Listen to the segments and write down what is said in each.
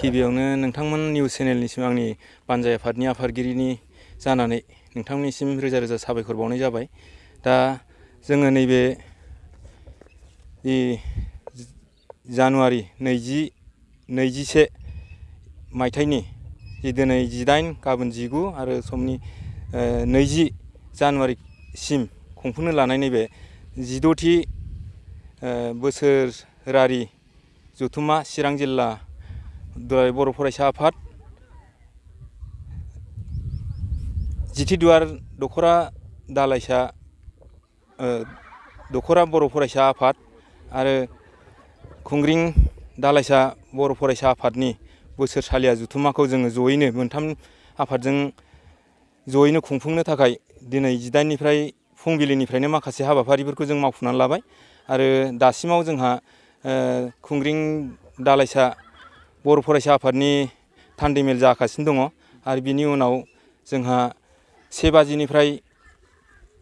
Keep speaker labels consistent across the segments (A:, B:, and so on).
A: गिबियावनो नोंथांमोन निउस चेनेलनिसिम आंनि बानजाय आफादनि आफादगिरिनि जानानै नोंथांमोननिसिम रोजा रोजा साबायखर बावनाय जाबाय। दा जोङो नैबे जानुवारि 2021 मायथाइनि दिनै 18 गाबोन 19 आरो समनि 20 जानुवारिसिम खुंफुंनो लानाय नैबे 16थि बोसोरारि जथुम्मा चिरां जिल्ला दुलाराय बर' फरायसा आफाद जिथिदुवार दख'रा दालाइसा दख'रा बर' फरायसा आफाद आरो खुंग्रिं दालाइसा बर' फरायसा आफादनि बोसोरसालिया जथुम्माखौ जोङो जयैनो मोनथाम आफादजों जयैनो खुंफुंनो थाखाय दिनै 18निफ्राय फुंबिलिनिफ्रायनो माखासे हाबाफारिफोरखौ जों मावफुंनानै लाबाय आरो दासिमाव जोंहा खुंग्रिं दालाइसा बर' फरायसा आफादनि थान्दै मेल जागासिनो दङ आरो बिनि उनाव जोंहा 1 बाजिनिफ्राय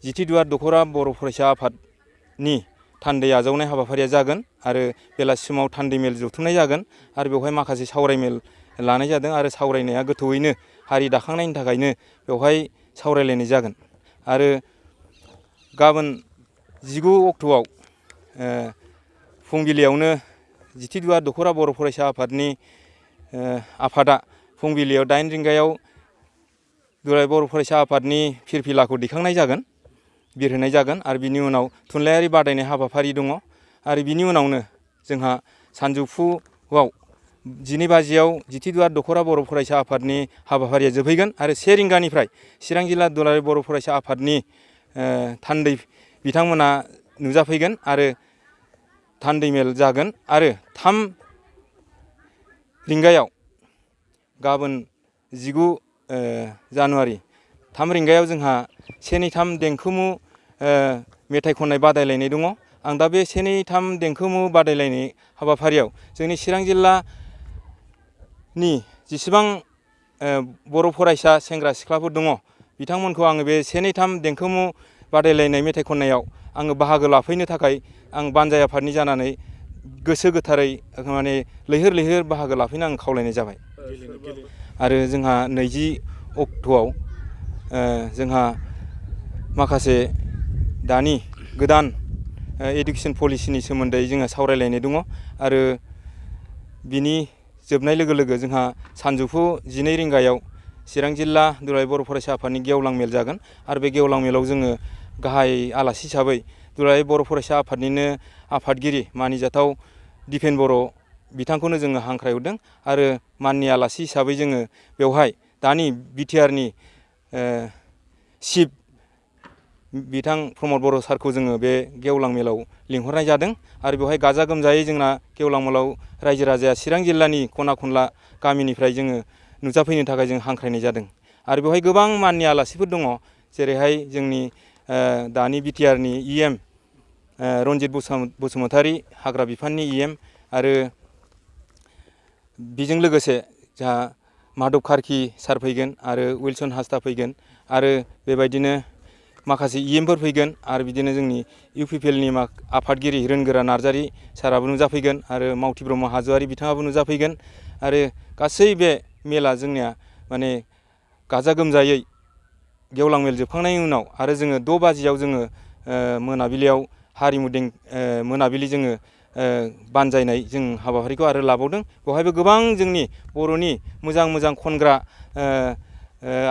A: जिथिदुवार दख'रा बर' फरायसा आफादनि थान्दै आजावनाय हाबाफारिया जागोन आरो बेलासि समाव थान्दै मेल जथुमनाय जागोन आरो बेवहाय माखासे सावरायमेल लानाय जादों आरो सावरायनाया गोथौयैनो हारि दाखांनायनि थाखायनो बेवहाय सावरायलायनाय जागोन आरो गाबोन 19 अक्ट'आव फुंबिलियावनो जिथिदुवार दख'रा बर' फरायसा आफादनि आफादा फुंबिलियाव 8 रिंगायाव दुलाराय बर' फरायसा आफादनि फिरफिलाखौ दैखांनाय जागोन बिरहोनाय जागोन आरो बिनि उनाव थुनलाइयारि बादायनाय हाबाफारि दङ आरो बिनि उनावनो जोंहा सानजौफुआव 12 बाजियाव जिथिदुवार दख'रा बर' फरायसा आफादनि हाबाफारिया जोबहैगोन आरो 1 रिंगानिफ्राय चिरां जिल्ला दुलाराय बर' फरायसा आफादनि थान्दै बिथांमोना नुजाफैगोन आरो थान्दै मेल जागोन आरो 3 रिंगायाव गाबोन 19 जानुवारि 3 रिंगायाव जोंहा 1, 2, 3 देंखोमु मेथाइ खननाय बादायलायनाय दङ। आं दा बे 1, 2, 3 देंखोमु बादायलायनाय हाबाफारियाव जोंनि चिरां जिल्लानि जेसेबां बर' फरायसा सेंग्रा सिख्लाफोर दङ बिथांमोनखौ आङो बे 1, 2, 3 देंखोमु बादायलायनाय मेथाइ खननायाव आङो बाहागो लाफैनो थाखाय आं बानजाय आफादनि जानानै गोसो गोथारै माने लैहोर लैहोर बाहागो लाफैनो आं खावलायनाय जाबाय। आरो जोंहा 20 अक्ट'आव जोंहा माखासे दानि गोदान एडुकेसन पलिसिनि सोमोन्दै जोंहा सावरायलायनाय दङ आरो बिनि जोबनाय लोगो लोगो जोंहा सानजौफु 12 रिंगायाव चिरां जिल्ला दुलाराय बर' फरायसा आफादनि गेवलां मेल जागोन आरो बे गेवलां मेलाव जोङो गाहाय आलासि हिसाबै दुलाराय बर' फरायसा आफादनिनो आफादगिरि मानिजाथाव दिपेन बर' बिथांखौनो जोङो हांख्रायहरदों आरो माननि आलासि हिसाबै जोङो बेवहाय दानि बिटिआरनि चिफ बिथां प्रमद बर' सारखौ जोङो बे गेवलां मेलाव लिंहरनाय जादों आरो बेवहाय गाजा गोमजायै जोंना गेवलां मेलाव रायजो राजाया चिरां जिल्लानि खना खनला गामिनिफ्राय जोङो नुजाफैनो थाखाय जों हांख्रायनाय जादों आरो बेवहाय गोबां माननि आलासिफोर दङ जेरैहाय जोंनि दानि बिटिआरनि EM रन्जित बसुमतारी हाग्रा बिफाननि EM आरो बेजों लोगोसे जोंहा माधब कार्की सार फैगोन आरो उइलसन हासदा फैगोन आरो बेबायदिनो माखासे EMफोर फैगोन आरो बिदिनो जोंनि UPPLनि आफादगिरि रोनगोरा नार्जारी साराबो नुजाफैगोन आरो मावथि ब्रह्म हाज'वारी बिथाङाबो नुजाफैगोन आरो गासै बे मेला जोंनिया माने गाजा गोमजायै गेवलां मेल जोबखांनायनि उनाव आरो जोङो 6 बाजियाव जोङो मोनाबिलियाव हारिमु मोनाबिलि जोङो बानजायनाय जों हाबाफारिखौ आरो लाबावदों बेवहायबो गोबां जोंनि बर'नि मोजां मोजां खनग्रा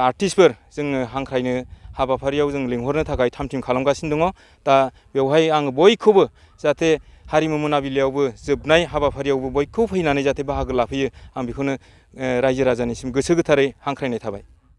A: आर्टिस्टफोर जोङो हांख्रायनो हाबाफारियाव जों लिंहरनो थाखाय थाम थिम खालामगासिनो दङ। दा बेवहाय आङो बयखौबो जाहाथे हारिमु मोनाबिलियावबो जोबनाय हाबाफारियावबो बयखौबो फैनानै जाहाथे बाहागो लाफैयो आं बेखौनो रायजो राजानिसिम गोसो गोथारै हांख्रायनाय थाबाय।